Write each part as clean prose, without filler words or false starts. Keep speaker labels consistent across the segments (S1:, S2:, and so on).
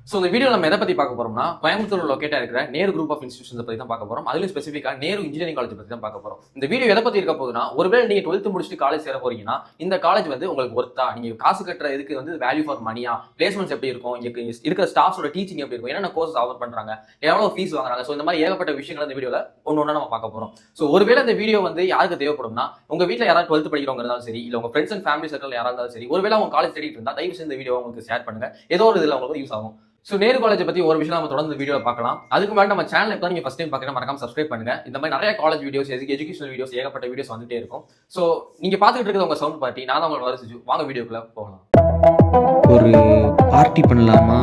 S1: So இந்த video நம்ம எதை பற்றி பார்க்க போறோம்னா கோயம்புத்தூர் லொக்கேட்டாக இருக்கிற நேரு குரூப் ஆஃப் இன்ஸ்டியூஷன்ஸ் பற்றி தான் பார்க்க போறோம். அதுலேயும் ஸ்பெசிஃபிக்காக நேரு இன்ஜினியரிங் காலேஜ் பற்றி தான் பார்க்க போறோம். இந்த வீடியோ எதை பற்றி இருக்க போகுதுன்னா, ஒருவேளை நீங்க 12th முடிச்சுட்டு காலேஜ் சேர போறீங்கன்னா இந்த காலேஜ் வந்து உங்களுக்கு ஒர்த்தா, நீங்க காசு கட்டுற இதுக்கு வந்து வேல்யூ ஃபார் மணியா, பிளேஸ்மெண்ட்ஸ் எப்படி இருக்கும், இங்க இருக்கிற ஸ்டாஃப்ஸோட டீச்சிங் எப்படி இருக்கும், என்னென்ன கோர்ஸ் ஆஃபர் பண்றாங்க, எவ்வளவு ஃபீஸ் வாங்குறாங்க, ஸோ இந்த மாதிரி ஏகப்பட்ட விஷயங்கள் இந்த வீடியோல ஒன்று நம்ம பார்க்க போறோம். ஸோ ஒருவேளை இந்த வீடியோ வந்து யாருக்கு தேவைப்படும்னா, உங்க வீட்டில் யாராவது 12th படிக்கிறவங்க இருந்தாலும் சரி, இல்லை உங்க ஃப்ரெண்ட்ஸ் அண்ட் ஃபேமிலி சர்க்கிள் யாராவது இருந்தாலும் சரி, ஒருவேளை அவங்க காலேஜ் தேடிட்டு இருந்தா தயவு செய்து இந்த வீடியோ உங்களுக்கு ஷேர் பண்ணுங்க. ஏதோ ஒரு இதில் உங்களுக்கு யூஸ் ஆகும். ஸோ நேரு காலேஜை பற்றி ஒரு விஷயம் நம்ம தொடர்ந்து வீடியோ பார்க்கலாம். அதுக்கு முன்னாடி நம்ம சேனல் இப்போ நீங்கள் ஃபஸ்ட் டைம் பார்க்குறேன், மறக்காம சப்ஸ்கிரைப் பண்ணுங்க. இந்த மாதிரி நிறைய காலேஜ் வீடியோஸ், எஜுகேஷனல் வீடியோஸ், ஏகப்பட்ட வீடியோஸ் வந்துட்டே இருக்கும். ஸோ நீங்கள் பார்த்துக்கிட்டு இருக்கிறது உங்கள் சவுண்ட் பார்ட்டி, நான் தான் உங்களை வர வாங்க வீடியோக்குள்ள போகலாம்.
S2: ஒரு பார்ட்டி பண்ணலாமா?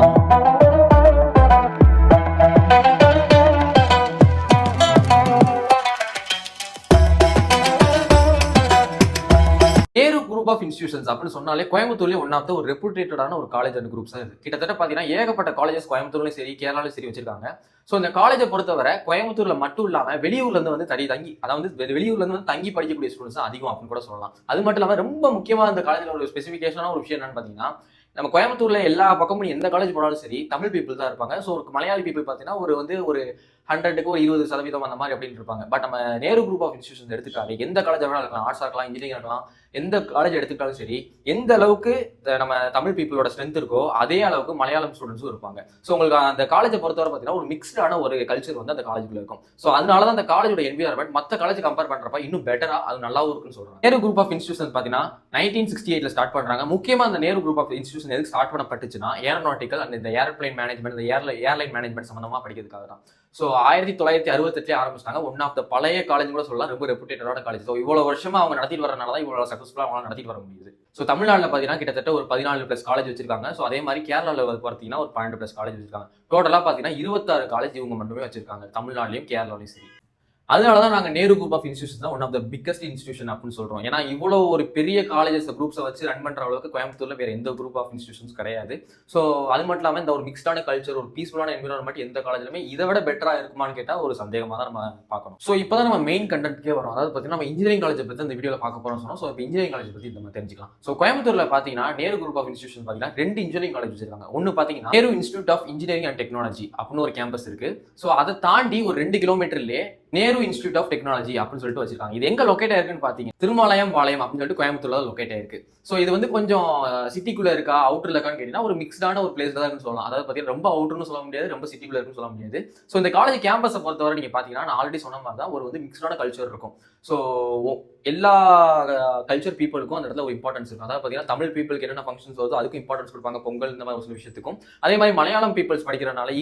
S1: நேரு குரூப் ஆஃப் இன்ஸ்டியூஷன்ஸ் அப்படின்னு சொன்னாலே கோயம்புத்தூர்லேயே ஒன் ஆஃப் த ஒரு ரெப்யூட்டடான ஒரு காலேஜ் அண்ட் குரூப்ஸ் தான் இது. கிட்டத்தட்ட பார்த்தீங்கன்னா ஏகப்பட்ட காலேஜஸ் கோயம்புத்தூர்லையும் சரி, கேரளாலையும் சரி வச்சிருக்காங்க. ஸோ இந்த காலேஜை பொறுத்தவரை கோயம்புத்தூர்ல மட்டும் இல்லாமல் வெளியூர்லேருந்து வந்து தங்கி, அதாவது வெளியூர்லேருந்து வந்து தங்கி படிக்கக்கூடிய ஸ்டூடெண்ட்ஸ் அதிகம் அப்படின்னு கூட சொல்லலாம். அது மட்டும் இல்லாமல் ரொம்ப முக்கியமாக இந்த காலேஜில் ஒரு ஸ்பெசிஃபிகேஷனான ஒரு விஷயம் என்னன்னு பார்த்தீங்கன்னா, நம்ம கோயம்புத்தூர்ல எல்லா பக்கமும் எந்த காலேஜ் போனாலும் சரி தமிழ் பீப்புள் தான் இருப்பாங்க. ஸோ ஒரு மலையாளி பீப்புள் பார்த்தீங்கன்னா ஒரு 100க்கு ஒரு 20% அந்த மாதிரி அப்படின்னு இருப்பாங்க. பட் நம்ம நேரு குரூப் ஆஃப் இன்ஸ்டியூஷன்ஸ் எடுத்துக்காது எந்த காலேஜ் வேணாலும் இருக்கலாம், ஆர்ட்ஸாக இருக்கலாம், இன்ஜினியரிங் இருக்கலாம், எந்த காலேஜ் எடுத்துக்கிட்டாலும் சரி, எந்த அளவுக்கு நம்ம தமிழ் பீப்புளோட ஸ்ட்ரென்த் இருக்கோ அதே அளவுக்கு மலையாளம் ஸ்டூடெண்ட்ஸும் இருப்பாங்க. ஸோ உங்களுக்கு அந்த காலேஜை பொறுத்தவரை பார்த்தீங்கன்னா ஒரு மிக்ஸ்டான ஒரு கல்ச்சர் வந்து அந்த காலேஜுக்குள்ள இருக்கும். ஸோ அதனால தான் அந்த காலேஜோட என்விரான்மெண்ட் மற்ற காலேஜ் கம்பேர் பண்றப்ப இன்னும் பெட்டரா, அது நல்லாவும் இருக்குன்னு சொல்றாங்க. நேரு குரூப் ஆஃப் இன்ஸ்டியூஷன் பார்த்தீங்கன்னா 1968 ஸ்டார்ட் பண்றாங்க. முக்கியமா அந்த நேரு குரூப் ஆஃப் இன்ஸ்டியூஷன் எதுக்கு ஸ்டார்ட் பண்ணப்பட்டுச்சுன்னா, ஏரோநாட்டிக்கல் அண்ட் இந்த ஏர்பிளைன் மேனேஜ்மெண்ட், இந்த ஏர்லைன் மேனேஜ்மெண்ட் சம்பந்தமா படிக்கிறதுக்காக தான். ஸோ 1968 ஆரம்பிச்சிட்டாங்க. ஒன் ஆஃப் த பழைய காலேஜ் கூட சொல்லலாம், ரொம்ப ரெப்யூட்டடான காலேஜ். ஸோ இவ்வளவு வருஷமா அவங்க நடத்திட்டு வரனால தான் இவ்வளவு சக்ஸஸ்ஃபுல்லாக அவங்களால நடத்திட்டு வர முடியுது. ஸோ தமிழ்நாட்டில் பார்த்தீங்கன்னா கிட்டத்தட்ட ஒரு 14+ காலேஜ் வச்சிருக்காங்க. ஸோ அதே மாதிரி கேரளாவில் பார்த்தீங்கன்னா ஒரு 12+ காலேஜ் வச்சிருக்காங்க. டோட்டலாக பார்த்தீங்கன்னா 26 காலேஜ் இவங்க மட்டுமே வச்சிருக்காங்க, தமிழ்நாட்டிலையும் கேரளாலையும் சரி. அதனால தான் நாங்கள் நேரு குரூப் ஆஃப் இன்ஸ்டியூஷன் தான் one of the biggest institution அப்படின்னு சொல்றோம். ஏன்னா இவ்வளோ ஒரு பெரிய காலேஜஸ் குரூப்ஸை வச்சு ரன் பண்ற அளவுக்கு கோயம்புத்தூர்ல வேற எந்த குரூப் ஆஃப் இன்ஸ்டியூஷன்ஸ் கிடையாது. ஸோ அது மட்டும் இல்லாமல் இந்த ஒரு மிக்ஸ்டான கல்ச்சர், ஒரு பீஸ்ஃபுல்லான என்விரான்மெண்ட் எந்த காலேஜ்லுமே இதை விட பெட்டரா இருக்குமான்னு கேட்டால் ஒரு சந்தேகமாக தான் நம்ம பார்க்கணும். ஸோ இப்போ தான் நம்ம மெயின் கண்டென்ட்கே வரும். அதாவது பார்த்தீங்கன்னா நம்ம இன்ஜினியரிங் காலேஜ் பற்றி இந்த வீடியோவில் பார்க்க போறோம் சொன்னோம். ஸோ இப்போ இன்ஜினியரிங் காலேஜ் பற்றி நம்ம தெரிஞ்சுக்கலாம். ஸோ கோயம்புத்தூர்ல பார்த்தீங்கன்னா நேரு குரூப் ஆஃப் இன்ஸ்டியூஷன் பார்த்தீங்கன்னா 2 இன்ஜினியரிங் காலேஜ் வச்சிருக்காங்க. ஒன்று பார்த்தீங்கன்னா Nehru institute of engineering and technology அப்படின்னு ஒரு கேம்பஸ் இருக்கு. ஸோ அதை தாண்டி ஒரு 2 கிலோமீட்டர்லேயே நேரு இன்ஸ்டியூட் ஆஃப் டெக்னாலஜி அப்படின்னு சொல்லிட்டு வச்சிருக்காங்க. இது எங்க லொக்கேட் ஆயிருக்குன்னு பாத்தீங்கன்னா திருமலையம் பாளையம் அப்படின்னு சொல்லிட்டு கோயம்புத்தூர்ல லொக்கேட் ஆயிருக்கு. ஸோ இது வந்து கொஞ்சம் சிட்டிக்குள்ள இருக்கா அவுட்டர்ல இருக்கான்னு கேட்டீங்கன்னா ஒரு மிக்ஸ்டான ஒரு பிளேஸ் தான் சொல்லலாம். அதாவது பார்த்தீங்கன்னா ரொம்ப அவுட்டர்னு சொல்ல முடியாது, ரொம்ப சிட்டிக்குள்ள இருக்குன்னு சொல்ல முடியாது. ஸோ இந்த காலேஜ் கேம்பஸை பொறுத்தவரை நீங்க பாத்தீங்கன்னா நான் ஆல்ரெடி சொன்ன மாதிரி தான் ஒரு வந்து மிக்ஸ்டான கல்ச்சர் இருக்கும். ஸோ எல்லா கல்ச்சர் பீப்புளுக்கும் அந்த இடத்துல ஒரு இம்பார்ட்டன்ஸ் இருக்கும். அதாவது பார்த்தீங்கன்னா தமிழ் பீப்புளுக்கு என்னென்ன ஃபங்க்ஷன்ஸ் வருதோ அதுக்கும் இம்பார்ட்டன்ஸ் கொடுப்பாங்க, பொங்கல் இந்த மாதிரி ஒரு சில விஷயத்துக்கும். அதே மாதிரி மலையாளம் பீப்புள்ஸ் படிக்கிறனால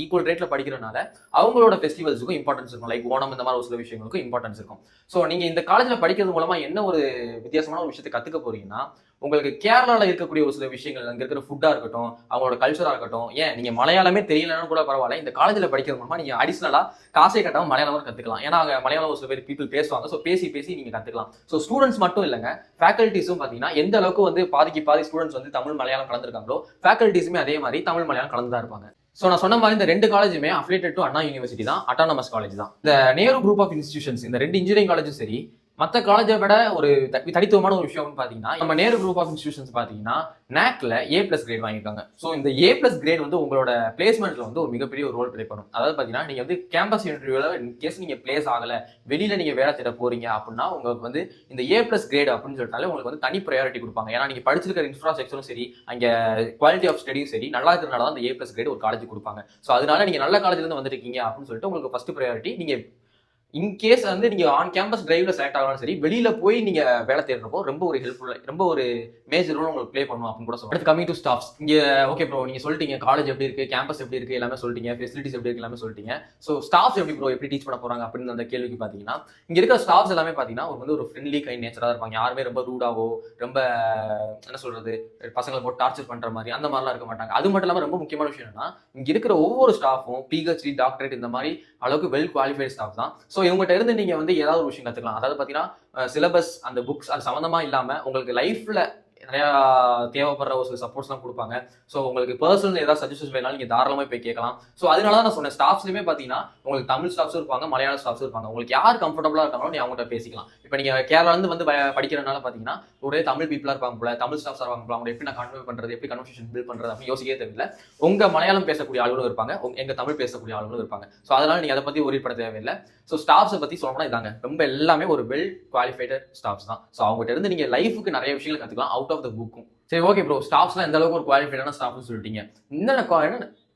S1: ஈக்குவல் ரேட்ல படிக்கிறனால அவங்களோட ஃபெஸ்டிவல்ஸுக்கும் இம்பார்ட்டன்ஸ் இருக்கும். லைக் ஓணம் இந்த மாதிரி ஒரு சில விஷயங்களுக்கும் இம்பார்ட்டன்ஸ் இருக்கும். ஸோ நீங்க இந்த காலேஜ்ல படிக்கிறது மூலமா என்ன ஒரு வித்தியாசமான ஒரு விஷயத்தை கத்துக்க போறீங்கன்னா, உங்களுக்கு கேரளாவில் இருக்கக்கூடிய ஒரு சில விஷயங்கள், அங்கே இருக்கிற ஃபுட்டா இருக்கட்டும், அவங்களோட கல்ச்சரா இருக்கட்டும், ஏன் நீங்க மலையாளமே தெரியலன்னு கூட பரவாயில்ல, இந்த காலேஜில் படிக்கிறது மூலமா நீங்க அடிஷனலா காசே கட்டாம மலையாளம் கத்துக்கலாம். ஏன்னா அங்கே மலையாளம் ஒரு சில பேர் பீப்புள் பேசுவாங்க. ஸோ பேசி நீங்க கத்துக்கலாம். ஸோ ஸ்டூடெண்ட்ஸ் மட்டும் இல்லைங்க, ஃபேக்கல்ட்டிஸும் பார்த்தீங்கன்னா எந்த அளவுக்கு வந்து பாதி ஸ்டூடெண்ட்ஸ் வந்து தமிழ் மலையாளம் கலந்துருக்காங்களோ ஃபேக்கல்ட்டிஸுமே அதே மாதிரி தமிழ் மலையாளம் கலந்து தான் இருப்பாங்க. ஸோ நான் சொன்ன மாதிரி இந்த 2 காலேஜுமே அஃபிலியேட்டட் டு அண்ணா யூனிவர்சிட்டி தான், அட்டானமஸ் காலேஜ் தான். இந்த நேரு குரூப் ஆஃப் இன்ஸ்டியூஷன்ஸ் இந்த 2 இன்ஜினியரிங் காலேஜும் சரி, மற்ற காலேஜை விட ஒரு தனித்துவமான ஒரு விஷயம் பார்த்தீங்கன்னா, நம்ம நேரு குரூப் ஆஃப் இன்ஸ்டியூஷன்ஸ் பார்த்தீங்கன்னா NAACல A+ கிரேட் வாங்கியிருக்காங்க. ஸோ இந்த A+ கிரேட் வந்து உங்களோட பிளேஸ்மெண்ட்ல வந்து ஒரு மிகப்பெரிய ஒரு ரோல் ப்ளே பண்ணும். அதாவது பார்த்தீங்கன்னா நீங்க வந்து கேம்பஸ் இன்டர்வியூல இன்கேஸ் நீங்க பிளேஸ் ஆகல, வெளியில நீங்க வேலை தேட போறீங்க அப்படின்னா உங்களுக்கு வந்து இந்த A+ கிரேட் அப்படின்னு சொல்லிட்டாலே உங்களுக்கு வந்து தனி ப்ரையாரிட்டி கொடுப்பாங்க. ஏன்னா நீங்க படிச்சிருக்கிற இன்ஃப்ராஸ்ட்ரக்சரும் சரி, அங்கே குவாலிட்டி ஆஃப் ஸ்டடியும் சரி நல்லா இருக்கிறனால தான் அந்த A+ கிரேட் ஒரு காலேஜ் கொடுப்பாங்க. ஸோ அதனால நீங்க நல்ல காலேஜ்ல இருந்து வந்துருக்கீங்க அப்படின்னு சொல்லிட்டு உங்களுக்கு ஃபர்ஸ்ட் ப்ரையாரிட்டி. நீங்க இன்கேஸ் வந்து நீங்க ஆன் கேம்பஸ் டிரைவ்ல செலக்ட் ஆகலாம் சரி, வெளியில போய் நீங்க வேலை தேடுறப்போ ரொம்ப ஒரு ஹெல்ப்ஃபுல்லா, ரொம்ப ஒரு மேஜர் ரோல் உங்களுக்கு ப்ளே பண்ணும் அப்படின்னு கூட சொல்லுவாங்க. அடுத்து கமிங் டு ஸ்டாஃப்ஸ். இங்க ஓகே ப்ரோ, நீங்க சொல்லிட்டீங்க காலேஜ் எப்படி இருக்கு, கேம்பஸ் எப்படி இருக்கு, எல்லாமே சொல்லிட்டீங்க, ஃபெசிலிட்டிஸ் எப்படி இருக்கு எல்லாமே சொல்லிட்டீங்க. ஸோ ஸ்டாஃப்ஸ் எப்படி ப்ரோ, எப்படி டீச் பண்ண போறாங்க அப்படின்னு அந்த கேள்விக்கு பாத்தீங்கன்னா, இங்க இருக்க ஸ்டாஃப்ஸ் எல்லாமே பாத்தீங்கன்னா வந்து ஒரு ஃப்ரெண்ட்லி கைண்ட் நேச்சரா இருப்பாங்க. யாருமே ரொம்ப ரூடாவோ, ரொம்ப என்ன சொல்றது, பசங்களை போட்டு டார்ச்சர் பண்ற மாதிரி அந்த மாதிரிலாம் இருக்க மாட்டாங்க. அது மட்டும் இல்லாம ரொம்ப முக்கியமான விஷயம் என்னன்னா, இங்க இருக்கிற ஒவ்வொரு ஸ்டாஃபும் PhD, டாக்டரேட் இந்த மாதிரி அளவுக்கு வெல் குவாலிஃபைட் ஸ்டாஃப் தான். ஸோ இவங்ககிட்ட இருந்து நீங்க வந்து ஏதாவது ஒரு விஷயம் கத்துக்கலாம். அதாவது பாத்தீங்கன்னா சிலபஸ், அந்த புக்ஸ் அது சம்மந்தமா இல்லாம உங்களுக்கு லைஃப்ல நிறையா தேவைப்படுற ஒரு சில சப்போர்ட்ஸ்லாம் கொடுப்பாங்க. ஸோ உங்களுக்கு பர்சனல் ஏதாவது சஜஷன்ஸ் வேணாலும் நீங்கள் தாராளமாக போய் கேட்கலாம். ஸோ அதனால தான் நான் சொன்னேன், ஸ்டாஃப்ஸ்லையுமே பார்த்தீங்கன்னா உங்களுக்கு தமிழ் ஸ்டாஃப்ஸும் இருப்பாங்க, மலையாள ஸ்டாஃப்ஸும் இருப்பாங்க. உங்களுக்கு யார் கம்ஃபர்டபுளாக இருக்காங்களோ நீ அவங்கள்ட்ட பேசிக்கலாம். இப்போ நீங்கள் கேரளாலேருந்து வந்து படிக்கிறனால பார்த்தீங்கன்னா ஒரே தமிழ் பீப்புளாக இருப்பாங்க போல, தமிழ் ஸ்டாஃப்ஸாக இருப்பாங்க போல, அவங்க எப்படி நான் கன்வே பண்ணுறது, எப்படி கன்வர்சேஷன் பில்ட் பண்ணுறது அப்படின்னு யோசிக்கவே தெரியல. உங்கள் மலையாளம் பேசக்கூடிய ஆளுகளும் இருப்பாங்க, எங்கள் தமிழ் பேசக்கூடிய ஆளுகளும் இருப்பாங்க. ஸோ அதனால நீங்கள் அதை பற்றி ஒரிப்பட தேவையில்லை. ஸோ ஸ்டாஃப்ஸை பற்றி சொல்லணும்னா இதாங்க, ரொம்ப எல்லாமே ஒரு வெல் குவாலிஃபைடட் ஸ்டாஃப்ஸ் தான். ஸோ அவங்ககிட்ட இருந்து நீங்கள் லைஃபுக்கு நிறைய விஷயங்கள் கற்றுக்கலாம் அவுட் ஆஃப் த புக்கும். சரி, ஓகே ப்ரோ, ஸ்டாஃப்ஸ்லாம் எந்த அளவுக்கு ஒரு குவாலிஃபைடான ஸ்டாஃப்னு சொல்லிட்டீங்க.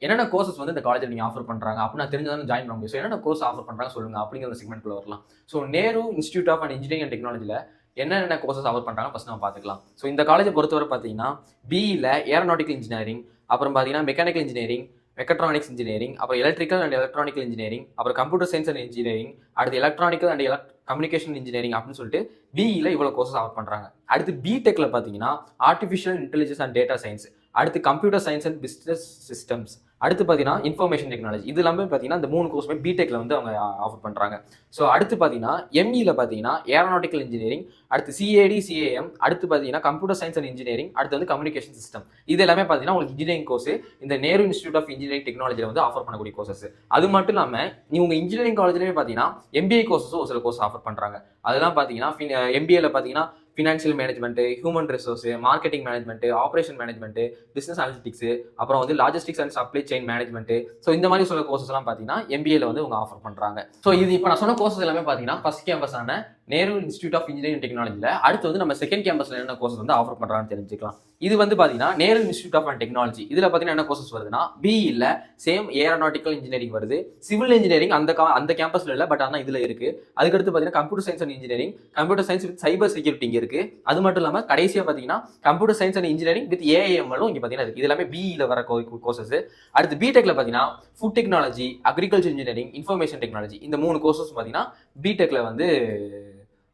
S1: என்னென்ன கோர்சஸ் வந்து இந்த காலேஜில் நீங்கள் ஆஃபர் பண்ணுறாங்க அப்படின்னு நான் தெரிஞ்சதானே ஜாயின் பண்ண முடியும். ஸோ என்னென்ன கோர்ஸ் ஆஃபர் பண்ணுறாங்க சொல்லுங்க அப்படிங்கிற செக்மெண்ட்குள்ள வரலாம். So Nehru institute of engineering and டெக்னாலஜியில் என்னென்ன கோர்சஸ் ஆஃபர் பண்ணுறாங்க ஃபர்ஸ்ட் நம்ம பார்த்துக்கலாம். ஸோ இந்த காலேஜை பொறுத்தவரை பார்த்தீங்கன்னா பிஇல ஏரோநாட்டிக்கல் இன்ஜினியரிங், அப்புறம் பார்த்தீங்கன்னா மெக்கானிக்கல் இன்ஜினியரிங், மெக்கட்ரானிக்ஸ் இன்ஜினியரிங், அப்புறம் எலக்ட்ரிக்கல் அண்ட் எலக்ட்ரானிக்கல் இன்ஜினியரிங், அப்புறம் கம்ப்யூட்டர் சயின்ஸ் அண்ட் இன்ஜினியரிங், அடுத்து எலக்ட்ரானிக்கல் அண்ட் கம்யூனிகேஷன் இன்ஜினியரிங் அப்படின்னு சொல்லிட்டு பிஇல இவ்வளோ கோர்சஸ் ஆஃபர் பண்ணுறாங்க. அடுத்து பிடெக்ல பார்த்தீங்கன்னா artificial intelligence and data science, அடுத்து computer science and business systems, அடுத்து பார்த்தீங்கன்னா இன்ஃபர்மேஷன் டெக்னாலஜி. இது எல்லாமே பார்த்தீங்கன்னா இந்த 3 கோர்ஸுமே பிடெக்ல வந்து அவங்க ஆஃபர் பண்ணுறாங்க. ஸோ அடுத்து பார்த்தீங்கன்னா எம்இல பார்த்தீங்கன்னா ஏரோநாட்டிக்கல் இன்ஜினியரிங், அடுத்து சிஏடி சிஏஎம், அடுத்து பார்த்தீங்கன்னா கம்ப்யூட்டர் சயின்ஸ் அண்ட் இன்ஜினியரிங், அடுத்து வந்து கம்யூனிகேஷன் சிஸ்டம். இது எல்லாமே பார்த்தீங்கன்னா உங்களுக்கு இன்ஜினியரிங் கோர்ஸ் இந்த நேரு இன்ஸ்டியூட் ஆஃப் இன்ஜினியரிங் டெக்னாலஜியில் வந்து ஆஃபர் பண்ணக்கூடிய கோர்சஸ். அது மட்டும் இல்லாமல் நீங்க இன்ஜினியரிங் காலேஜ்லேயே பார்த்தீங்கன்னா எம்பிஏ கோர்ஸஸும் ஒரு சில கோர்ஸ் ஆஃபர் பண்ணுறாங்க. அதெல்லாம் பார்த்தீங்கன்னா எம்பிஏல பார்த்தீங்கன்னா financial management, human resource, marketing management, operation management, business analytics, அப்புறம் வந்து logistics and supply chain management. So இந்த மாதிரி சில கோர்சஸ் எல்லாம் பார்த்தீங்கன்னா எம்பிஏல வந்து அவங்க ஆஃபர் பண்றாங்க. ஸோ இது இப்போ நான் சொன்ன கோர்சஸ் எல்லாமே பார்த்தீங்கன்னா ஃபர்ஸ்ட் கேம்பஸான நேரு இன்ஸ்டியூட் ஆஃப் இன்ஜினியரிங் டெக்னாலஜியில். அடுத்து வந்து நம்ம செகண்ட் கேம்பஸ்ல என்ன கோர்சஸ் வந்து ஆஃபர் பண்றாங்கன்னு தெரிஞ்சுக்கலாம். இது வந்து பார்த்தீங்கன்னா நேரு இன்ஸ்டியூட் ஆஃப் டெக்னாலஜி. இதில் பார்த்தீங்கன்னா என்ன கோர்சஸ் வருதுன்னா பிஇல சேம் ஏரோநாட்டிக்கல் இன்ஜினியரிங் வருது, சிவில் இன்ஜினியரிங் அந்த கேம்பஸ்ல இல்லை, பட் ஆனால் இதில் இருக்கு. அதுக்கடுத்து பார்த்தீங்கன்னா computer science and engineering, computer science with cyber security இங்கே இருக்கு. அது மட்டும் இல்லாமல் கடைசியாக பார்த்தீங்கன்னா computer science and engineering with ஏஐஎம்எல்லும் இங்கே பார்த்தீங்கன்னா இருக்கு. இது எல்லாமே பிஇல வர கோர்சஸ். அடுத்து பிடெக்ல பார்த்தீங்கன்னா food technology, agriculture engineering, information technology, இந்த 3 கோர்சஸ் பார்த்தீங்கன்னா பிடெக்ல வந்து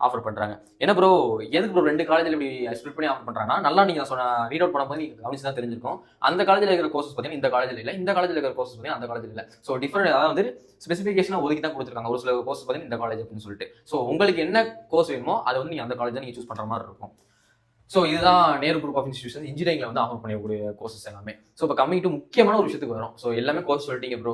S1: ஆஃபர் பண்றாங்க. என்ன ப்ரோ, எதுக்கு ப்ரோ 2 காலேஜில் இப்படி ஸ்பிளிட் பண்ணி ஆஃபர் பண்றாங்கன்னா, நல்லா நீங்க சொன்ன ரீட் அவுட் பண்ணும்போது நீங்க கவனிச்சு தான் தெரிஞ்சிருக்கும். அந்த காலேஜில் இருக்கிற கோர்சஸ் பார்த்தீங்கன்னா இந்த காலேஜில் இல்லை, இந்த காலேஜில் இருக்கிற கோர்சஸ் பார்த்தீங்கன்னா அந்த காலேஜில் இல்லை. ஸோ டிஃபரெண்ட், அதாவது வந்து ஸ்பெசிஃபிகேஷனாக ஒதுக்கி தான் கொடுத்துருக்காங்க. ஒரு சில கோர்ஸ் பார்த்தீங்கன்னா இந்த காலேஜ் அப்படின்னு சொல்லிட்டு. ஸோ உங்களுக்கு என்ன கோர்ஸ் வேணுமோ அதை வந்து நீங்க அந்த காலேஜ் தான் நீங்க சூஸ் பண்ற மாதிரி இருக்கும். ஸோ இதுதான் நேரு குரூப் ஆஃப் இன்ஸ்டியூஷன் இன்ஜினியரிங்ல வந்து ஆஃபர் பண்ணக்கூடிய கோர்சஸ் எல்லாமே. ஸோ இப்போ கம்மிங் டு முக்கியமான ஒரு விஷயத்துக்கு வரும். ஸோ எல்லாமே கோர்ஸ் சொல்லிட்டீங்க ப்ரோ,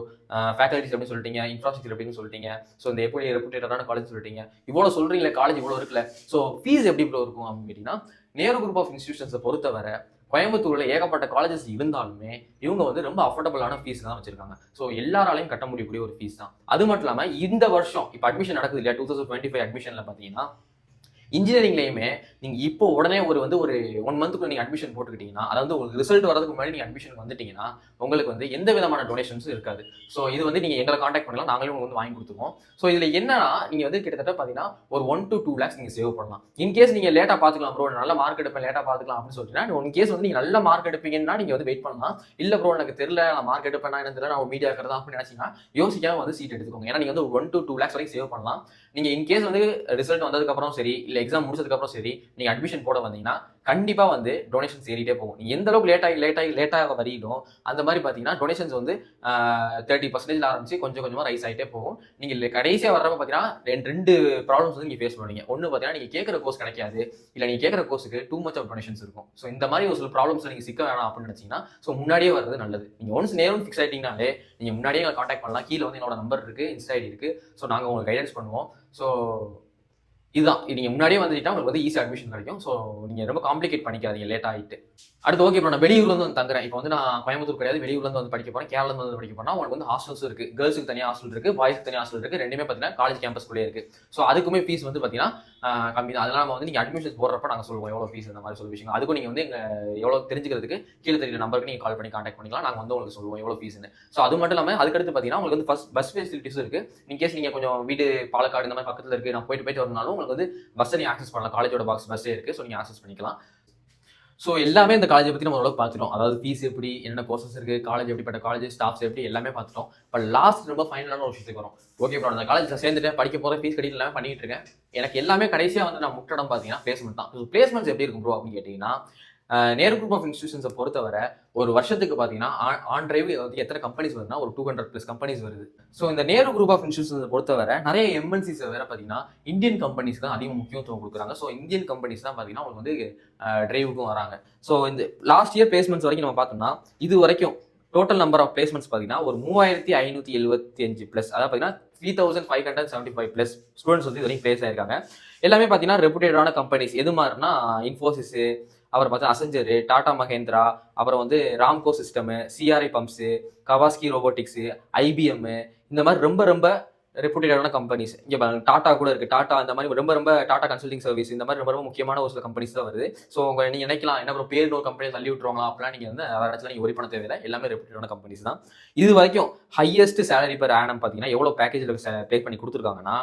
S1: ஃபேக்கல்டிஸ் அப்படின்னு சொல்லிட்டீங்க, இன்ஃப்ராஸ்ட்ரக்சர் அப்படின்னு சொல்லிட்டீங்க, ஸோ இந்த எப்படி ரெப்யூட்டடான காலேஜ் சொல்லிட்டீங்க, இவ்வளோ சொல்றீங்களே, காலேஜ் இவ்வளோ இருக்குல்ல, ஸோ ஃபீஸ் எப்படி ப்ரோ இருக்கும் அப்படின்னு கேட்டீங்கன்னா, நேரு குரூப் ஆஃப் இன்ஸ்டியூஷன்ஸை பொறுத்தவரை கோயம்புத்தூர்ல ஏகப்பட்ட காலேஜஸ் இருந்தாலுமே இவங்க வந்து ரொம்ப அஃபோர்டபுளான ஃபீஸ் தான் வச்சிருக்காங்க. ஸோ எல்லாராலையும் கட்ட முடியக்கூடிய ஒரு ஃபீஸ் தான். அது மட்டும் இல்லாமல் இந்த வருஷம் இப்போ அட்மிஷன் நடக்குது இல்லையா, 2025 அட்மிஷன்ல பார்த்தீங்கன்னா இன்ஜினியரிங்லையுமே நீங்க இப்போ உடனே ஒரு 1 மந்த்துக்குள்ள நீங்க அட்மிஷன் போட்டுக்கிட்டீங்கன்னா, அதாவது உங்களுக்கு ரிசல்ட் வரதுக்கு முன்னாடி நீங்க அட்மிஷன் வந்துட்டீங்கன்னா உங்களுக்கு வந்து எந்த விதமான டொனேஷன்ஸும் இருக்காது. ஸோ இது வந்து நீங்க எங்களை காண்டாக்ட் பண்ணலாம், நாங்களே உங்களுக்கு வந்து வாங்கி கொடுத்துருவோம். ஸோ இதுல என்னன்னா நீங்க வந்து கிட்டத்தட்ட பாத்தீங்கன்னா ஒரு 1 to 2 lakhs நீங்க சேவ் பண்ணலாம். இன்கேஸ் நீங்க லேட்டா பாத்துக்கலாம் ப்ரோ, நல்ல மார்க் எடுப்பேன் லேட்டா பாத்துக்கலாம் அப்படின்னு சொல்லிட்டீங்கன்னா, இன்கேஸ் வந்து நீங்க நல்ல மார்க் எடுப்பீங்கன்னா நீங்க வந்து வெயிட் பண்ணலாம். இல்ல ப்ரோ எனக்கு தெரியல, நான் மார்க் எடுப்பேன்னா என்ன தெரியல, நான் ஒரு மீடியா இருக்கிறதா அப்படின்னு நினைச்சீங்கன்னா யோசிக்காம வந்து சீட் எடுத்துக்கோங்க. ஏன்னா நீங்க வந்து 1 to 2 lakhs வரைக்கும் சேவ் பண்ணலாம். நீங்க இன்கேஸ் வந்து ரிசல்ட் வந்ததுக்கு அப்புறம் சரி, இல்ல எக்ஸாம் முடிச்சதுக்கு அப்புறம் சரி, நீங்க அட்மிஷன் போட வந்தீங்கன்னா கண்டிப்பா வந்து டொனேஷன்ஸ் ஏறிட்டே போகும். நீங்க எந்த அளவுக்கு லேட்டாக வரையிலும் அந்த மாதிரி பாத்தீங்கன்னா டொனேஷன்ஸ் வந்து 30% ஆரம்பிச்சு கொஞ்சம் கொஞ்சமா ரைஸ் ஆகிட்டே போகும். நீங்க கடைசியா வர்றப்ப பாத்தீங்கன்னா 2 ப்ராப்ளம்ஸ் வந்து நீங்க ஃபேஸ் பண்ணுவீங்க. ஒன்னு பாத்தீங்கன்னா நீங்க கேட்கிற கோர்ஸ் கிடைக்காது, இல்ல நீங்க கேட்கிற கோர்ஸுக்கு டூ மச் ஆஃப் டொனேஷன்ஸ் இருக்கும். ஸோ இந்த மாதிரி ஒரு சில ப்ராப்ளம்ஸ் நீங்க சிக்க வேணாம் அப்படின்னு நினைச்சீங்கன்னா ஸோ முன்னாடியே வர்றது நல்லது. நீங்க ஒன்ஸ் நேரம் ஃபிக்ஸ் ஆயிட்டீங்கனாலே நீங்க முன்னாடியே எங்களை காண்டாக்ட் பண்ணலாம். கீழே வந்து என்னோட நம்பர் இருக்கு, இன்ஸ்டா ஐடி இருக்கு. ஸோ நாங்க உங்களுக்கு கைடன்ஸ் பண்ணுவோம். ஸோ இதுதான், நீங்க முன்னாடியே வந்துட்டா உங்களுக்கு வந்து ஈஸி அட்மிஷன் கிடைக்கும். ஸோ நீங்க ரொம்ப காம்ப்ளிகேட் பண்ணிக்காதீங்க லேட் ஆகிட்டு. அடுத்து ஓகே இப்போ நான் வெளியூர்ல வந்து தங்குறேன். இப்போ வந்து நான் கோயம்புத்தூர் கிடையாது, வெளியூர்ல இருந்து வந்து படிக்க போறேன், கேரளா வந்து படிக்க போறேன். உங்களுக்கு வந்து ஹாஸ்டல்ஸ் இருக்கு, கேர்ள்ஸுக்கு தனியாக ஹாஸ்டல் இருக்கு, பாய்ஸ்க்கு தனியாக ஹாஸ்டல் இருக்கு. ரெண்டுமே பார்த்தீங்கன்னா காலேஜ் கேம்பஸ்குள்ளே இருக்கு. ஸோ அதுக்குமே ஃபீஸ் வந்து பார்த்தீங்கன்னா கம்மி தான். அதெல்லாம் நம்ம வந்து நீங்க அட்மிஷன் போடுறப்ப நாங்கள் சொல்லுவோம் எவ்வளோ ஃபீஸ், இந்த மாதிரி சொல்ல விஷயம். அதுக்கும் நீங்க வந்து எவ்வளோ தெரிஞ்சுக்கிறதுக்கு கீழே தெரியுற நம்பருக்கு நீங்க கால் பண்ணி கான்டாக்ட் பண்ணிக்கலாம். நாங்கள் வந்து உங்களுக்கு சொல்லுவோம் எவ்வளோ ஃபீஸ்னு. ஸோ அது மட்டும் இல்லாமல் அதுக்கடுத்து பார்த்தீங்கன்னா உங்களுக்கு வந்து பஸ் ஃபெசிலிட்டிஸும் இருக்கு. இன்கேஸ் நீங்க கொஞ்சம் வீடு பாலக்காடு இந்த மாதிரி பக்கத்தில் இருக்கு, நான் போயிட்டு வரனாலும் உங்களுக்கு வந்து பஸ் நீங்க ஆக்சஸ் பண்ணலாம். காலேஜோட பஸ்ஸே இருக்கு, ஸோ நீங்க ஆக்சஸ் பண்ணிக்கலாம். ஸோ எல்லாமே இந்த காலேஜை பற்றி நம்ம ஓரளவுக்கு பார்த்துட்டோம். அதாவது ஃபீஸ் எப்படி, என்னென்ன கோர்சஸ் இருக்கு, காலேஜ் எப்படிப்பட்ட காலேஜ், ஸ்டாஃப்ஸ் எப்படி, எல்லாமே பார்த்துட்டோம். இப்போ லாஸ்ட் ரொம்ப ஃபைனலான ஒரு விஷயத்துக்கு வரும். ஓகே ப்ரோ, அந்த காலேஜில் சேர்ந்துட்டு படிக்க போகிற ஃபீஸ் கட்டி எல்லாமே பண்ணிட்டு இருக்கேன். எனக்கு எல்லாமே கடைசியாக வந்து நான் முக்கிடம் பார்த்தீங்கன்னா பிளேஸ்மெண்ட் தான். ஸோ பிளேஸ்மெண்ட்ஸ் எப்படி இருக்கும் ப்ரோ அப்படின்னு கேட்டிங்கன்னா, நேரு குரூப் ஆஃப் இன்ஸ்டியூஷன்ஸை பொறுத்தவரை ஒரு வருஷத்துக்கு பார்த்தீங்கன்னா ஆன் டிரைவ் வந்து எத்தனை கம்பெனிஸ் வருதுன்னா ஒரு 200+ கம்பெனிஸ் வருது. ஸோ இந்த நேரு குரூப் ஆஃப் இன்ஸ்டியூஷன்ஸை பொறுத்தவரை நிறைய எம்என்சிஸ் வேற பார்த்தீங்கன்னா இந்தியன் கம்பெனிஸ் தான் அதிக முக்கியத்துவம் கொடுக்குறாங்க. ஸோ இந்தியன் கம்பெனிஸ் தான் பார்த்தீங்கன்னா உங்களுக்கு வந்து டிரைவுக்கும் வராங்க. ஸோ இந்த லாஸ்ட் இயர் பிளேஸ்மெண்ட்ஸ் வரைக்கும் நம்ம பார்த்தோம்னா இது வரைக்கும் டோட்டல் நம்பர் ஆஃப் பிளேஸ்மெண்ட்ஸ் பார்த்தீங்கன்னா ஒரு 3575+, அதாவது பார்த்தீங்கன்னா 3575+ ஸ்டூடெண்ட்ஸ் வந்து இது வரைக்கும் பிளேஸ் ஆயிருக்காங்க. எல்லாமே பார்த்தீங்கன்னா ரெப்யூட்டடான கம்பெனிஸ். எது மாதிரினா இன்ஃபோசிஸ், அப்புறம் பார்த்தா அசெஞ்சரு, டாடா மகேந்திரா, அப்புறம் வந்து Ramco system, CRI pumps, Kawasaki robotics, IBM, இந்த மாதிரி ரொம்ப ரொம்ப ரெப்யூட்டடான கம்பெனிஸ். இங்கே டாடா கூட இருக்குது. டாடா இந்த மாதிரி ரொம்ப டாடா கன்சல்டிங் சர்வீஸ், இந்த மாதிரி ரொம்ப முக்கியமான ஒரு சில கம்பெனிஸ் தான் வருது. ஸோ நீங்கள் நினைக்கலாம் என்ன அப்புறம் பேர் ஒரு கம்பெனி தள்ளி விட்டுருவாங்களா அப்படிலாம் நீங்கள் வந்து வேறு இடத்துல நீங்கள் ஒரி பண்ண தேவையில்லை. எல்லாமே ரெப்யூட்டடான கம்பெனிஸ் தான். இது வரைக்கும் ஹையஸ்ட் சேலரி பெர் ஆனம் பார்த்தீங்கன்னா எவ்வளோ பேக்கேஜில் பே பண்ணி கொடுத்துருக்காங்கன்னா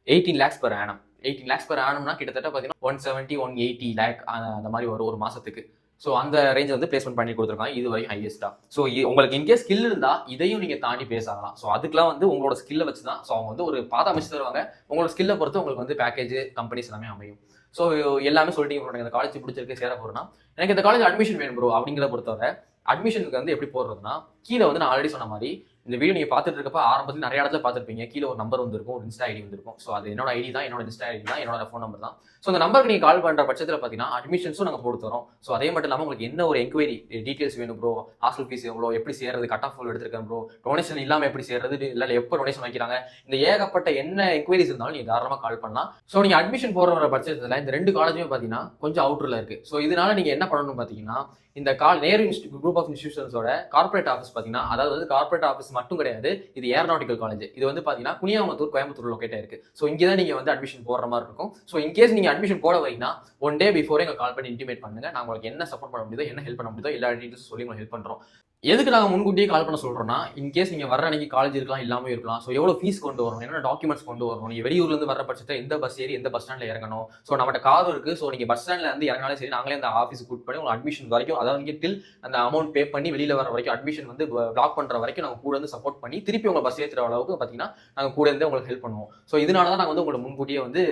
S1: 18 lakhs per annum. 18 lakhs per annumனா கிட்டத்தட்ட பார்த்தீங்கன்னா 170-180 lakh அந்த மாதிரி ஒரு மாசத்துக்கு. ஸோ அந்த ரேஞ்ச் வந்து பிளேஸ்மெண்ட் பண்ணி கொடுத்துருக்காங்க இது வரைக்கும் ஹையஸ்டா. ஸோ உங்களுக்கு இன்கேஸ் ஸ்கில் இருந்தா இதையும் நீங்க தாண்டி பேசலாம். ஸோ அதுக்கெல்லாம் வந்து உங்களோட ஸ்கில்லை வச்சு தான். ஸோ அவங்க வந்து ஒரு பாதை அமைச்சு தருவாங்க. உங்களோட ஸ்கில்லை பொறுத்து உங்களுக்கு வந்து பேக்கேஜ் கம்பெனிஸ் எல்லாமே அமையும். ஸோ எல்லாமே சொல்லிட்டீங்க ப்ரோ, இந்த காலேஜ் பிடிச்சிருக்கு சேர போறேன்னா எனக்கு இந்த காலேஜ் அட்மிஷன் வேணும் ப்ரோ அப்படிங்கிறத பொறுத்தவரை அட்மிஷனுக்கு வந்து எப்படி போடுறதுன்னா கீழே வந்து நான் ஆல்ரெடி சொன்ன மாதிரி இந்த வீடியோ நீங்கள் பார்த்துட்டு இருக்கப்ப ஆரம்பத்தில் நிறைய இடத்துல பார்த்துருப்பீங்க. கீழே ஒரு நம்பர் வந்துருக்கும், ஒரு இன்ஸ்டா ஐடி வந்துருக்கும். ஸோ அது என்னோட ஐடி தான், என்னோட இன்ஸ்டா ஐடி தான், என்னோட ஃபோன் நம்பர் தான். ஸோ அந்த நம்பருக்கு நீங்கள் கால் பண்ணுற பட்சத்தில் பார்த்தீங்கன்னா அட்மிஷன்ஸும் நாங்கள் போட்டு தரோம். ஸோ அதே மட்டும் இல்லாமல் உங்களுக்கு என்ன ஒரு என்கொயரி டீட்டெயில்ஸ் வேணும் ப்ரோ, ஹாஸ்டல் ஃபீஸ் எவ்வளோ, எப்படி சேர்றது, கட் ஆஃப் எடுத்துருக்கேன் ப்ரோ, டொனேஷன் இல்லாமல் எப்படி சேர்றது, இல்லை எப்போ டொனேஷன் வைக்கிறாங்க, இந்த ஏகப்பட்ட என்ன என்கொயரிஸ் இருந்தாலும் நீங்கள் தாராளமாக கால் பண்ணலாம். ஸோ நீங்கள் அட்மிஷன் போடுற பட்சத்தில் இந்த 2 காலேஜுமே பார்த்தீங்கன்னா கொஞ்சம் அவுட்டரில் இருக்குது. ஸோ இதனால நீங்கள் என்ன பண்ணணும்னு பார்த்தீங்கன்னா இந்த நேரு குரூப் ஆஃப் இன்ஸ்டியூஷன்ஸோட கார்பரேட் ஆஃபீஸ் பார்த்தீங்கன்னா, அதாவது வந்து கார்பரேட் ஆஃபீஸ் மட்டும் கிடையாது, இது ஏரோநாட்டிக்கல் காலேஜ். இது வந்து பார்த்தீங்கன்னா குனியாமத்தூர், கோயம்புத்தூர் லொக்கேட் ஆயிருக்கு. ஸோ இங்கே தான் நீங்கள் வந்து அட்மிஷன் போடுற மாதிரி இருக்கும். ஸோ இன்கேஸ் நீங்கள் அட்மிஷன் போட வரீங்கன்னா 1 day பிஃபோரே எங்களுக்கு கால் பண்ணி இன்டிமேட் பண்ணுங்க. நான் உங்களுக்கு என்ன சப்போர்ட் பண்ண முடியுதோ, என்ன ஹெல்ப் பண்ண முடியுதோ எல்லா டீட்டெயில்ஸ் சொல்லி உங்களுக்கு ஹெல்ப் பண்ணுறோம். எதுக்கு நாங்கள் முன்கூட்டியே கால் பண்ண சொல்கிறோம்னா இன்கேஸ் நீங்கள் வர அன்னைக்கு காலேஜ் இருக்கலாம், இல்லாமல் இருக்கலாம். ஸோ எவ்வளோ ஃபீஸ் கொண்டு வரணும், என்ன டாக்குமெண்ட்ஸ் கொண்டு வரணும், நீங்கள் வெளியூர்லேருந்து வர பட்சத்தில் எந்த பஸ் ஏறி எந்த பஸ் ஸ்டாண்டில் இறங்கணும். ஸோ நம்மகிட்ட கார் இருக்குது. ஸோ நீங்கள் பஸ் ஸ்டாண்டில் வந்து இறங்கினாலும் சரி, நாங்களே அந்த ஆஃபீஸுக்கு கூட் பண்ணி உங்களுக்கு அட்மிஷன் வரைக்கும், அதாவது நீங்கள் டில் அந்த அமௌண்ட் பே பண்ணி வெளியில் வர வரைக்கும், அட்மிஷன் வந்து பிளாக் பண்ணுற வரைக்கும் நாங்கள் கூட வந்து சப்போர்ட் பண்ணி திருப்பி உங்களை பஸ் ஏற்றுற அளவுக்கு பார்த்தீங்கன்னா நாங்கள் கூட இருந்து உங்களுக்கு ஹெல்ப் பண்ணுவோம். ஸோ இதனால தான் நாங்கள் வந்து உங்களை முன்கூட்டியே வந்து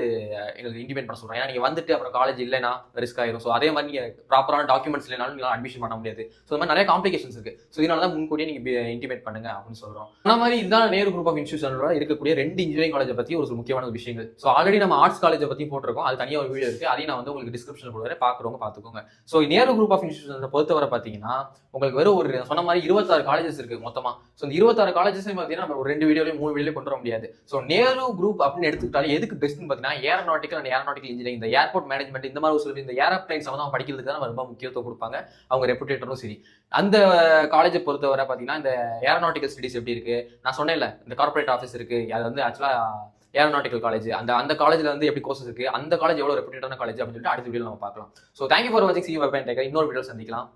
S1: எங்களுக்கு இன்டிமேட் பண்ண சொல்கிறோம். ஏன்னா நீங்கள் வந்துட்டு அப்புறம் காலேஜ் இல்லைனா ரிஸ்க் ஆயிரும். ஸோ அதே மாதிரி நீங்கள் ப்ராப்பரான டாக்குமெண்ட்ஸ் இல்லைனாலும் நீங்கள் அட்மிஷன் பண்ண முடியாது. ஸோ இந்த மாதிரி நிறைய காம்ப்ளிகேஷன்ஸ் இருக்குது. ஸோ இதனால தான் முன்கூட்டியே நீங்க இன்டிமேட் பண்ணுங்க அப்படின்னு சொல்றோம். அந்த மாதிரி இதுதான் நேரு குரூப் ஆஃப் இன்ஸ்டியூஷனோட இருக்கக்கூடிய 2 இன்ஜினியரிங் காலேஜை பத்தி ஒரு முக்கியமான விஷயங்கள். ஸோ ஆல்ரெடி நம்ம ஆர்ட்ஸ் காலேஜை பத்தி போட்டிருக்கோம். அது தனியாக ஒரு வீடியோ இருக்கு. அதையும் நான் வந்து உங்களுக்கு டிஸ்கிரிப்ஷன் கொடுக்குறேன், பாக்குறவங்க பாத்துக்கோங்க. ஸோ நேரு குரூப் ஆஃப் இன்ஸ்டியூஷனை பொறுத்தவரை பாத்தீங்கன்னா உங்களுக்கு வெறும் ஒரு சொன்ன மாதிரி 26 காலேஜஸ் இருக்கு மொத்தமா. ஸோ இந்த 26 காலேஜஸையும் பார்த்தீங்கன்னா நம்ம ஒரு 2 வீடியோலையும் 3 வீடியோலையும் கொண்டு வர முடியாது. ஸோ நேரு குரூப் அப்படின்னு எடுத்துக்கிட்டாலே எதுக்கு பெஸ்ட்னு பார்த்தீங்கன்னா ஏரோநாட்டிக்கல் அண்ட் ஏரோநாட்டிக்கல் இன்ஜினியரிங், இந்த ஏர்போர்ட் மேனேஜ்மெண்ட், இந்த மாதிரி ஒரு இந்த ஏரோப்ளைன்ஸ் வந்து படிக்கிறதுக்கு தான் ரொம்ப முக்கியத்துவம் கொடுப்பாங்க அவங்க ரெப்யூட்டேட்டரும் சரி. அந்த காலேஜை பொறுத்தவரை பார்த்தீங்கன்னா இந்த ஏரோநாட்டிக்கல் ஸ்டடிஸ் எப்படி இருக்கு, நான் சொன்னேன்ல இந்த கார்பரேட் ஆஃபீஸ் இருக்கு, அது வந்து ஆக்சுவலா ஏரோநாட்டிக்கல் காலேஜ், அந்த காலேஜ்ல வந்து எப்படி கோர்சஸ் இருக்கு, அந்த காலேஜ் எவ்வளவு ரெப்யூட்டடான காலேஜ் அப்படின்னு சொல்லிட்டு அடுத்த வீடியோ நம்ம பார்க்கலாம். ஸோ தேங்க்யூ ஃபார் வாட்சிங். See you again. இன்னொரு வீடியோ சந்திக்கலாம்.